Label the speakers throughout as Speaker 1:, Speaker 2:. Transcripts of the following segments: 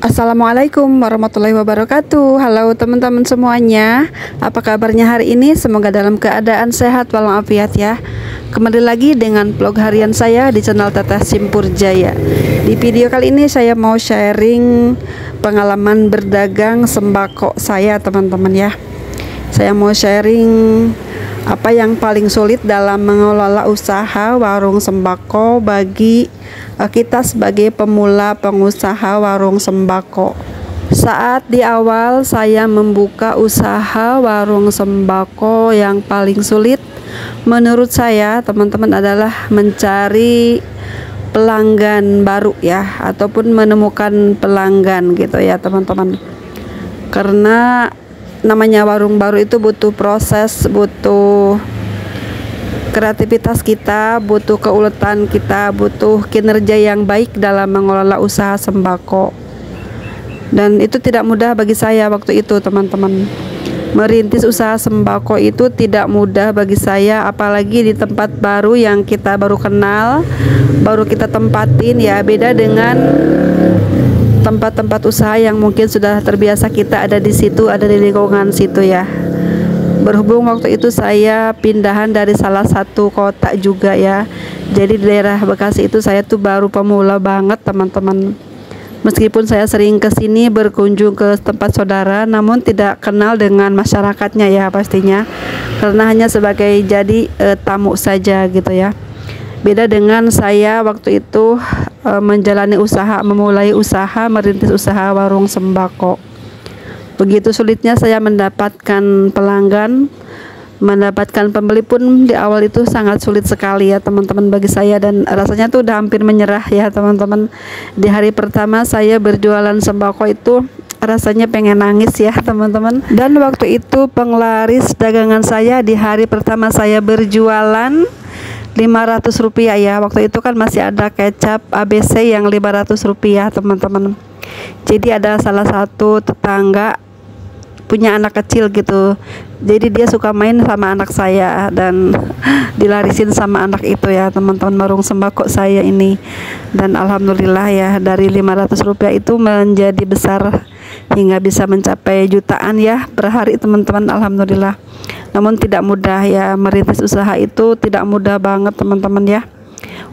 Speaker 1: Assalamualaikum warahmatullahi wabarakatuh. Halo teman-teman semuanya, apa kabarnya hari ini? Semoga dalam keadaan sehat walafiat ya. Kembali lagi dengan vlog harian saya di channel Teteh Simpur Jaya. Di video kali ini saya mau sharing pengalaman berdagang sembako saya teman-teman ya. Saya mau sharing apa yang paling sulit dalam mengelola usaha warung sembako bagi kita sebagai pemula pengusaha warung sembako. Saat di awal saya membuka usaha warung sembako, yang paling sulit menurut saya teman-teman adalah mencari pelanggan baru ya, ataupun menemukan pelanggan gitu ya teman-teman. Karena namanya warung baru itu butuh proses, butuh kreativitas kita, butuh keuletan kita, butuh kinerja yang baik dalam mengelola usaha sembako. Dan itu tidak mudah bagi saya waktu itu teman-teman. Merintis usaha sembako itu tidak mudah bagi saya, apalagi di tempat baru yang kita baru kenal, baru kita tempatin ya. Beda dengan tempat-tempat usaha yang mungkin sudah terbiasa kita ada di situ, ada di lingkungan situ ya. Berhubung waktu itu saya pindahan dari salah satu kota juga ya, jadi di daerah Bekasi itu saya tuh baru pemula banget teman-teman. Meskipun saya sering kesini berkunjung ke tempat saudara, namun tidak kenal dengan masyarakatnya ya pastinya, karena hanya sebagai jadi tamu saja gitu ya. Beda dengan saya waktu itu menjalani usaha, memulai usaha, merintis usaha warung sembako. Begitu sulitnya saya mendapatkan pelanggan, mendapatkan pembeli pun di awal itu sangat sulit sekali ya teman-teman bagi saya, dan rasanya tuh udah hampir menyerah ya teman-teman. Di hari pertama saya berjualan sembako itu rasanya pengen nangis ya teman-teman. Dan waktu itu penglaris dagangan saya di hari pertama saya berjualan Rp500 ya. Waktu itu kan masih ada kecap ABC yang Rp500 teman-teman. Jadi ada salah satu tetangga punya anak kecil gitu, jadi dia suka main sama anak saya dan dilarisin sama anak itu ya teman-teman, warung sembako saya ini. Dan alhamdulillah ya, dari Rp500 itu menjadi besar hingga bisa mencapai jutaan ya per hari teman-teman, alhamdulillah. Namun tidak mudah ya, merintis usaha itu tidak mudah banget teman-teman ya.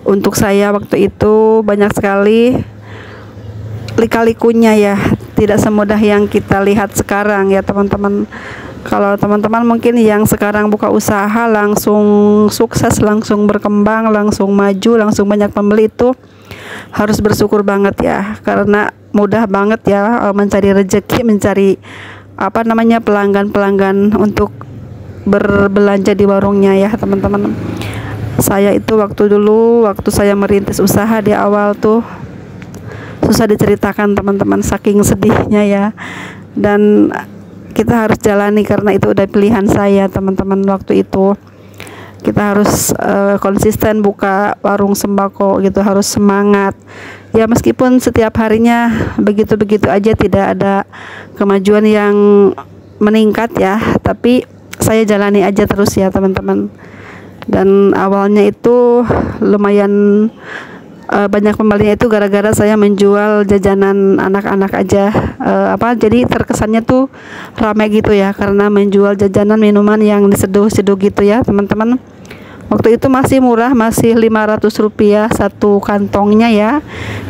Speaker 1: Untuk saya waktu itu banyak sekali lika-likunya ya, tidak semudah yang kita lihat sekarang ya teman-teman. Kalau teman-teman mungkin yang sekarang buka usaha langsung sukses, langsung berkembang, langsung maju, langsung banyak pembeli, itu harus bersyukur banget ya, karena mudah banget ya mencari rezeki, mencari pelanggan-pelanggan untuk berbelanja di warungnya ya teman-teman. Saya itu waktu saya merintis usaha di awal tuh susah diceritakan teman-teman, saking sedihnya ya. Dan kita harus jalani karena itu udah pilihan saya teman-teman. Waktu itu kita harus konsisten buka warung sembako gitu, harus semangat ya, meskipun setiap harinya begitu-begitu aja, tidak ada kemajuan yang meningkat ya, tapi saya jalani aja terus ya teman-teman. Dan awalnya itu lumayan banyak pembelinya itu gara-gara saya menjual jajanan anak-anak aja, jadi terkesannya tuh ramai gitu ya, karena menjual jajanan minuman yang diseduh-seduh gitu ya teman-teman. Waktu itu masih murah, masih Rp500 satu kantongnya ya.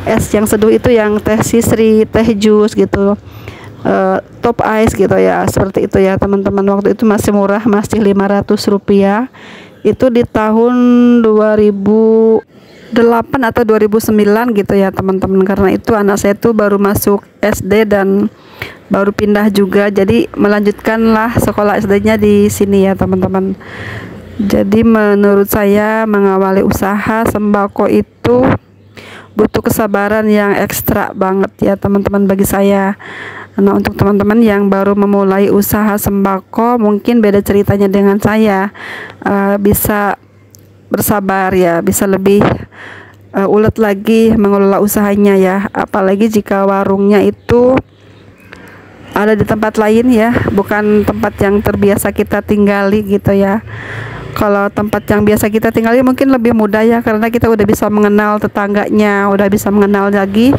Speaker 1: Es yang seduh itu yang teh sisri, teh jus gitu, top ice gitu ya, seperti itu ya teman-teman. Waktu itu masih murah, masih Rp500. Itu di tahun 2008 atau 2009 gitu ya teman-teman, karena itu anak saya tuh baru masuk SD dan baru pindah juga, jadi melanjutkanlah sekolah SD-nya di sini ya teman-teman. Jadi menurut saya mengawali usaha sembako itu butuh kesabaran yang ekstra banget ya teman-teman bagi saya. Nah, untuk teman-teman yang baru memulai usaha sembako mungkin beda ceritanya dengan saya, bisa bersabar ya, bisa lebih ulet lagi mengelola usahanya ya, apalagi jika warungnya itu ada di tempat lain ya, bukan tempat yang terbiasa kita tinggali gitu ya. Kalau tempat yang biasa kita tinggali mungkin lebih mudah ya, karena kita udah bisa mengenal tetangganya, udah bisa mengenal lagi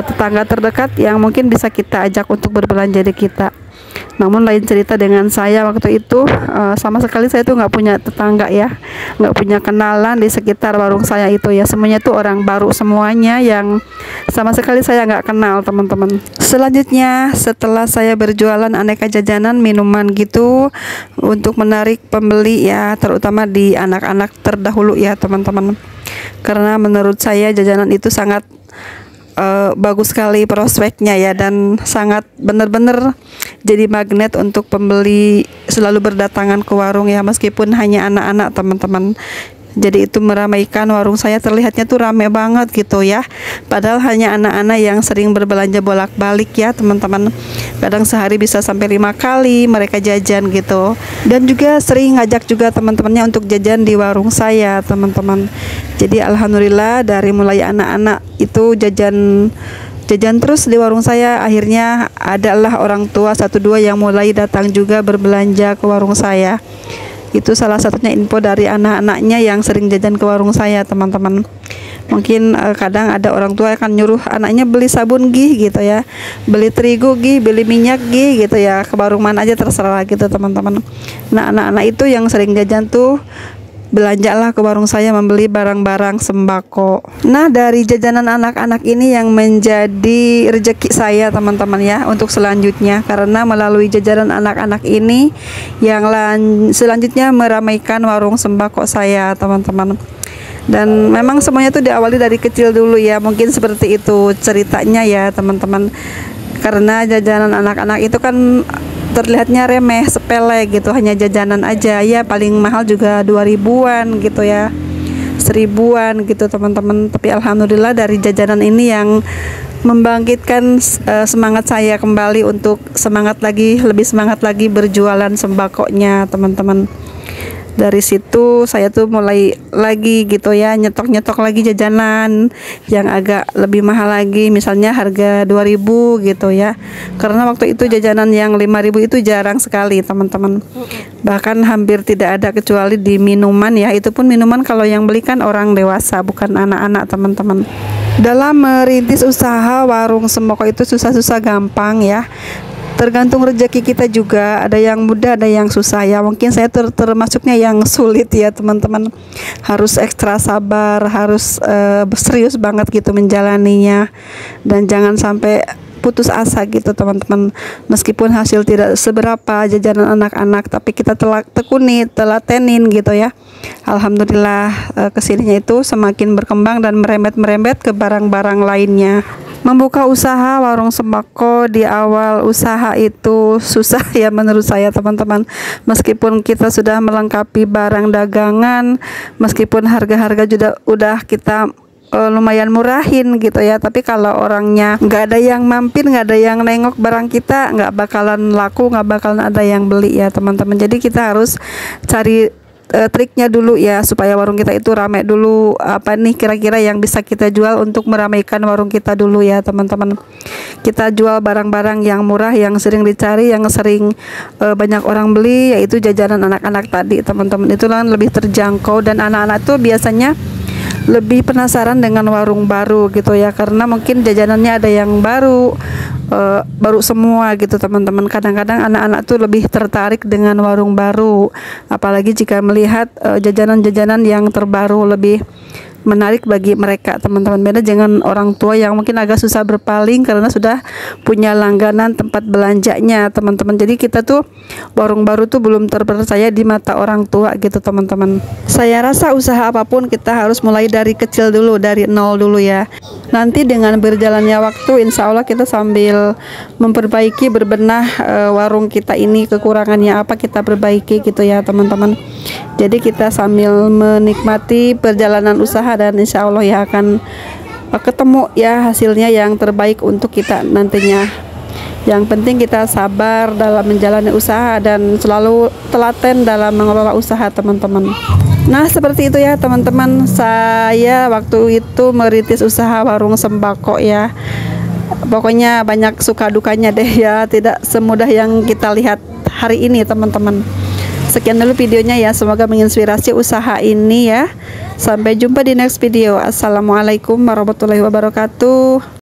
Speaker 1: tetangga terdekat yang mungkin bisa kita ajak untuk berbelanja di kita. Namun lain cerita dengan saya waktu itu, sama sekali saya tuh nggak punya tetangga ya, nggak punya kenalan di sekitar warung saya itu ya. Semuanya tuh orang baru semuanya yang sama sekali saya nggak kenal, teman-teman. Selanjutnya setelah saya berjualan aneka jajanan minuman gitu untuk menarik pembeli ya, terutama di anak-anak terdahulu ya teman-teman. Karena menurut saya jajanan itu sangat bagus sekali prospeknya ya, dan sangat benar-benar jadi magnet untuk pembeli selalu berdatangan ke warung ya, meskipun hanya anak-anak teman-teman. Jadi itu meramaikan warung saya, terlihatnya tuh rame banget gitu ya, padahal hanya anak-anak yang sering berbelanja bolak-balik ya teman-teman. Kadang sehari bisa sampai 5 kali mereka jajan gitu, dan juga sering ngajak juga teman-temannya untuk jajan di warung saya teman-teman. Jadi alhamdulillah dari mulai anak-anak itu jajan terus di warung saya, akhirnya adalah orang tua 1-2 yang mulai datang juga berbelanja ke warung saya. Itu salah satunya info dari anak-anaknya yang sering jajan ke warung saya teman-teman. Mungkin kadang ada orang tua akan nyuruh anaknya beli sabun gih gitu ya, beli terigu gih, beli minyak gih gitu ya, ke warung mana aja terserah gitu teman-teman. Nah anak-anak itu yang sering jajan tuh belanjalah ke warung saya membeli barang-barang sembako. Nah dari jajanan anak-anak ini yang menjadi rezeki saya teman-teman ya untuk selanjutnya, karena melalui jajanan anak-anak ini yang selanjutnya meramaikan warung sembako saya teman-teman. Dan memang semuanya tuh diawali dari kecil dulu ya, mungkin seperti itu ceritanya ya teman-teman. Karena jajanan anak-anak itu kan terlihatnya remeh, sepele gitu, hanya jajanan aja ya, paling mahal juga 2000-an gitu ya, 1000-an gitu teman-teman. Tapi alhamdulillah dari jajanan ini yang membangkitkan semangat saya kembali untuk lebih semangat lagi berjualan sembakonya teman-teman. Dari situ saya tuh mulai lagi gitu ya, nyetok lagi jajanan yang agak lebih mahal lagi, misalnya harga 2000 gitu ya. Karena waktu itu jajanan yang 5000 itu jarang sekali teman-teman. Bahkan hampir tidak ada kecuali di minuman ya. Itu pun minuman kalau yang beli kan orang dewasa, bukan anak-anak teman-teman. Dalam merintis usaha warung sembako itu susah-susah gampang ya, tergantung rezeki kita juga, ada yang mudah ada yang susah ya. Mungkin saya termasuknya yang sulit ya teman-teman, harus ekstra sabar, harus serius banget gitu menjalaninya, dan jangan sampai putus asa gitu teman-teman. Meskipun hasil tidak seberapa jajanan anak-anak, tapi kita telatenin gitu ya. Alhamdulillah kesininya itu semakin berkembang dan merembet ke barang-barang lainnya. Membuka usaha warung sembako di awal usaha itu susah ya menurut saya teman-teman. Meskipun kita sudah melengkapi barang dagangan, meskipun harga-harga juga udah kita lumayan murahin gitu ya, tapi kalau orangnya nggak ada yang mampir, nggak ada yang nengok barang kita, nggak bakalan laku, nggak bakalan ada yang beli ya teman-teman. Jadi kita harus cari triknya dulu ya, supaya warung kita itu ramai dulu. Apa nih kira-kira yang bisa kita jual untuk meramaikan warung kita dulu ya teman-teman. Kita jual barang-barang yang murah, yang sering dicari, yang sering banyak orang beli, yaitu jajanan anak-anak tadi teman-teman. Itu kan lebih terjangkau, dan anak-anak tuh biasanya lebih penasaran dengan warung baru gitu ya, karena mungkin jajanannya ada yang baru semua gitu teman-teman. Kadang-kadang anak-anak tuh lebih tertarik dengan warung baru, apalagi jika melihat jajanan-jajanan yang terbaru, lebih menarik bagi mereka teman-teman. Beda dengan orang tua yang mungkin agak susah berpaling karena sudah punya langganan tempat belanjanya teman-teman. Jadi kita tuh warung baru tuh belum terpercaya di mata orang tua gitu teman-teman. Saya rasa usaha apapun kita harus mulai dari kecil dulu, dari nol dulu ya. Nanti dengan berjalannya waktu, insya Allah kita sambil memperbaiki, berbenah warung kita ini, kekurangannya apa kita perbaiki gitu ya teman-teman. Jadi kita sambil menikmati perjalanan usaha, dan insya Allah ya akan ketemu ya hasilnya yang terbaik untuk kita nantinya. Yang penting kita sabar dalam menjalani usaha dan selalu telaten dalam mengelola usaha teman-teman. Nah seperti itu ya teman-teman, saya waktu itu merintis usaha warung sembako ya. Pokoknya banyak suka dukanya deh ya, tidak semudah yang kita lihat hari ini teman-teman. Sekian dulu videonya ya, semoga menginspirasi usaha ini ya. Sampai jumpa di next video. Assalamualaikum warahmatullahi wabarakatuh.